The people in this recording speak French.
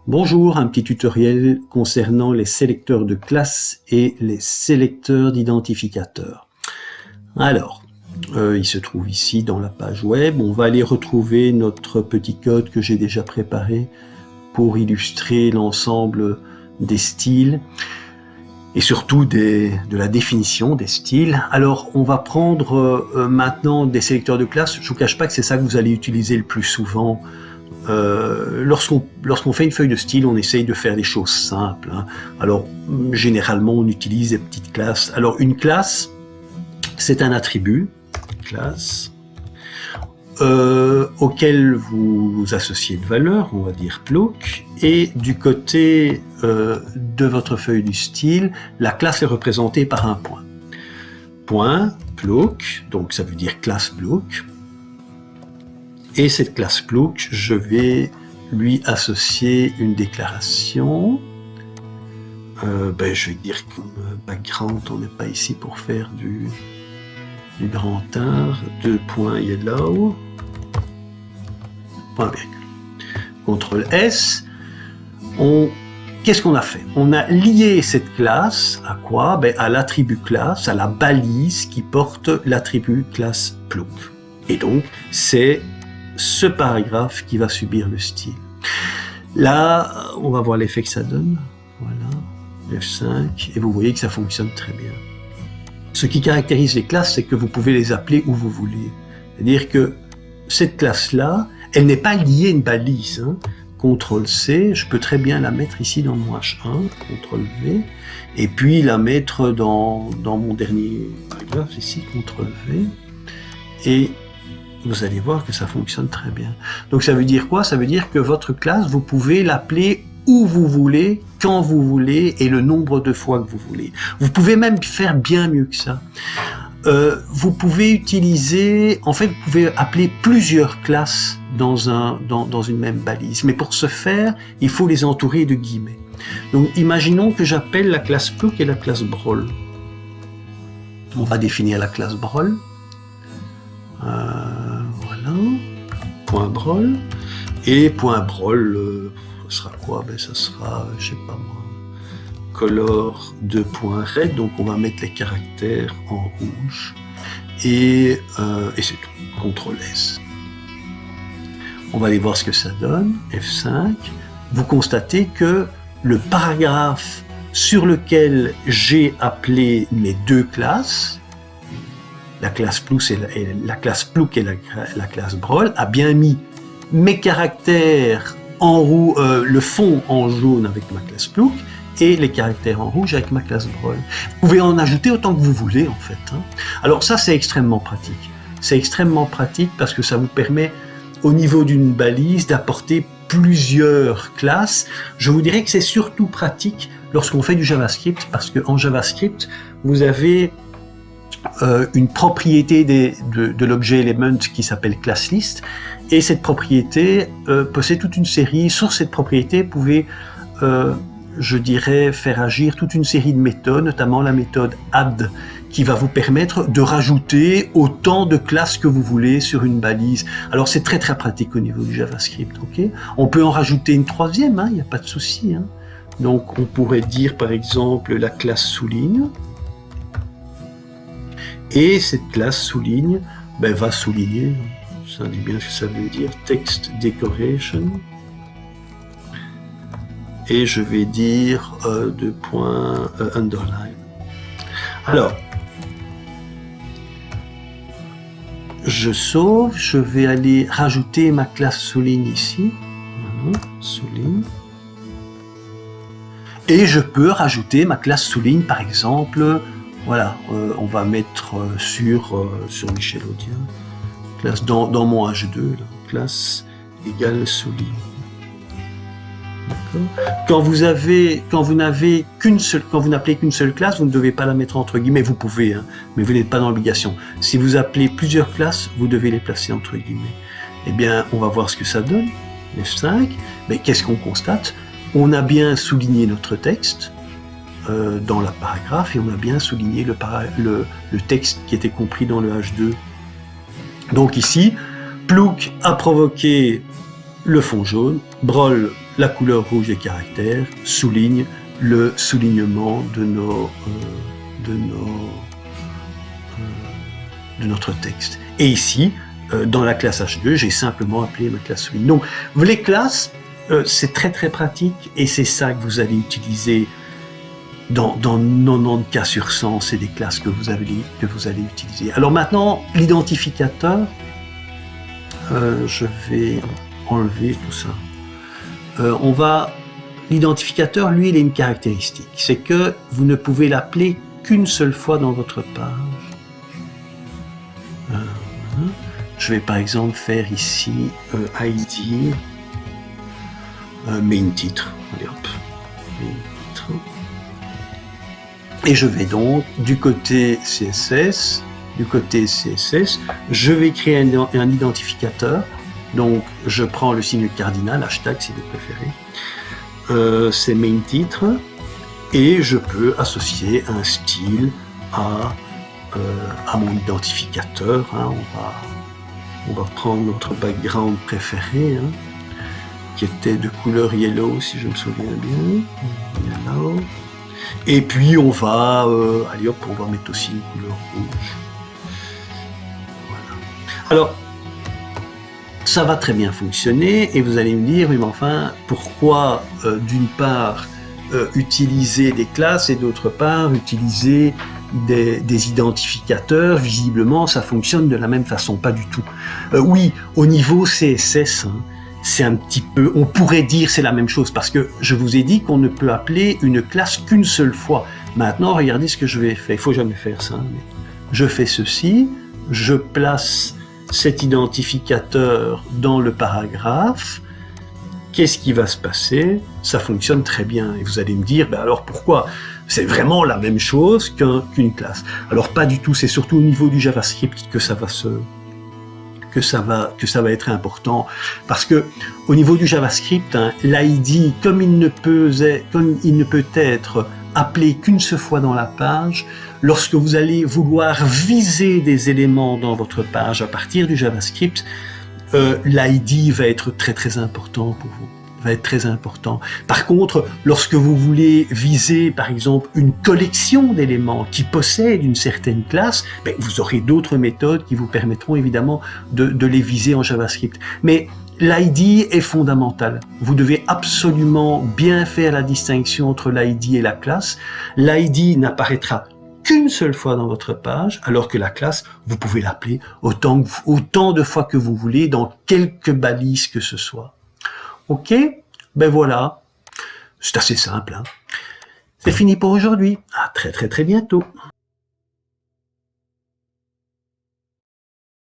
Bonjour, un petit tutoriel concernant les sélecteurs de classe et les sélecteurs d'identificateurs. Alors, il se trouve ici dans la page web. On va aller retrouver notre petit code que j'ai déjà préparé pour illustrer l'ensemble des styles et surtout de la définition des styles. Alors, on va prendre maintenant des sélecteurs de classe. Je ne vous cache pas que c'est ça que vous allez utiliser le plus souvent. Lorsqu'on fait une feuille de style, on essaye de faire des choses simples. Alors, généralement, on utilise des petites classes. Alors, une classe, c'est un attribut, classe, auquel vous associez une valeur, on va dire Plouk, et du côté de votre feuille du style, la classe est représentée par un point. Point, Plouk, donc ça veut dire classe Plouk. Et cette classe Plouk, je vais lui associer une déclaration. Je vais dire comme background, on n'est pas ici pour faire du grand art. 2 points yellow. Point virgule. CTRL S. Qu'est-ce qu'on a fait? On a lié cette classe à quoi? À l'attribut classe, à la balise qui porte l'attribut classe Plouk. Et donc, c'est ce paragraphe qui va subir le style. Là, on va voir l'effet que ça donne. Voilà, F5, et vous voyez que ça fonctionne très bien. Ce qui caractérise les classes, c'est que vous pouvez les appeler où vous voulez. C'est-à-dire que cette classe-là, elle n'est pas liée à une balise. CTRL-C, je peux très bien la mettre ici dans mon H1, CTRL-V, et puis la mettre dans mon dernier paragraphe, ici, CTRL-V, et vous allez voir que ça fonctionne très bien. Donc ça veut dire quoi? Ça veut dire que votre classe, vous pouvez l'appeler où vous voulez, quand vous voulez, et le nombre de fois que vous voulez. Vous pouvez même faire bien mieux que ça. Vous pouvez utiliser, en fait, vous pouvez appeler plusieurs classes dans une même balise. Mais pour ce faire, il faut les entourer de guillemets. Donc imaginons que j'appelle la classe Plouk et la classe Brol. On va définir la classe Brol. Voilà, point Brol, et point Brol, ce sera quoi? Ça sera, je sais pas moi, color 2.red, donc on va mettre les caractères en rouge, et c'est tout, CTRL S. On va aller voir ce que ça donne, F5, vous constatez que le paragraphe sur lequel j'ai appelé mes deux classes, la classe Plouk et la classe Brol, a bien mis mes caractères en rouge, le fond en jaune avec ma classe Plouk et les caractères en rouge avec ma classe Brol. Vous pouvez en ajouter autant que vous voulez en fait. Alors ça, c'est extrêmement pratique. C'est extrêmement pratique parce que ça vous permet au niveau d'une balise d'apporter plusieurs classes. Je vous dirais que c'est surtout pratique lorsqu'on fait du JavaScript parce qu'en JavaScript, vous avez une propriété de l'objet element qui s'appelle classList, et cette propriété possède toute une série. Sur cette propriété, vous pouvez, je dirais, faire agir toute une série de méthodes, notamment la méthode add, qui va vous permettre de rajouter autant de classes que vous voulez sur une balise. Alors c'est très très pratique au niveau du JavaScript. Okay, on peut en rajouter une troisième, il n'y a pas de souci. Donc on pourrait dire par exemple la classe souligne. Et cette classe souligne va souligner, ça dit bien ce que ça veut dire, text decoration. Et je vais dire underline. Alors, je sauve, je vais aller rajouter ma classe souligne ici. Souligne. Et je peux rajouter ma classe souligne, par exemple. Voilà, on va mettre sur Michel-Audien, classe dans mon H2, là, classe égale souligne. Quand vous n'appelez qu'une seule classe, vous ne devez pas la mettre entre guillemets. Vous pouvez, mais vous n'êtes pas dans l'obligation. Si vous appelez plusieurs classes, vous devez les placer entre guillemets. Eh bien, on va voir ce que ça donne. F5. Mais qu'est-ce qu'on constate? On a bien souligné notre texte. Dans le paragraphe, et on a bien souligné le texte qui était compris dans le H2. Donc ici, Plouk a provoqué le fond jaune, Brol la couleur rouge des caractères souligne le soulignement de notre texte. Et ici, dans la classe H2, j'ai simplement appelé ma classe souligne. Donc, les classes, c'est très très pratique et c'est ça que vous allez utiliser dans 90 cas sur 100, c'est des classes que vous allez utiliser. Alors maintenant, l'identificateur, je vais enlever tout ça. L'identificateur, lui, il a une caractéristique, c'est que vous ne pouvez l'appeler qu'une seule fois dans votre page. Je vais par exemple faire ici ID main titre. Allez hop, main titre. Et je vais donc du côté CSS, je vais créer un identificateur. Donc je prends le signe cardinal, hashtag si vous préférez. C'est main titre et je peux associer un style à mon identificateur. Hein. On va prendre notre background préféré, hein, qui était de couleur yellow si je me souviens bien. Yellow. Et puis on va, allez hop, on va mettre aussi une couleur rouge. Voilà. Alors, ça va très bien fonctionner et vous allez me dire, oui mais enfin, pourquoi d'une part utiliser des classes et d'autre part utiliser des identificateurs? Visiblement, ça fonctionne de la même façon, pas du tout. Oui, au niveau CSS, hein, c'est un petit peu, on pourrait dire c'est la même chose parce que je vous ai dit qu'on ne peut appeler une classe qu'une seule fois. Maintenant, regardez ce que je vais faire. Il faut jamais faire ça. Mais je fais ceci, je place cet identificateur dans le paragraphe. Qu'est-ce qui va se passer? Ça fonctionne très bien. Et vous allez me dire, ben alors pourquoi? C'est vraiment la même chose qu'une classe. Alors pas du tout, c'est surtout au niveau du JavaScript que ça va être important. Parce que au niveau du JavaScript, hein, l'ID, comme il ne peut être appelé qu'une seule fois dans la page, lorsque vous allez vouloir viser des éléments dans votre page à partir du JavaScript, l'ID va être très très important pour vous. Va être très important. Par contre, lorsque vous voulez viser, par exemple, une collection d'éléments qui possèdent une certaine classe, ben, vous aurez d'autres méthodes qui vous permettront évidemment de les viser en JavaScript. Mais l'ID est fondamental. Vous devez absolument bien faire la distinction entre l'ID et la classe. L'ID n'apparaîtra qu'une seule fois dans votre page, alors que la classe, vous pouvez l'appeler autant de fois que vous voulez, dans quelques balises que ce soit. Ok, ben voilà, c'est assez simple. Hein. C'est fini pour aujourd'hui. À très très très bientôt.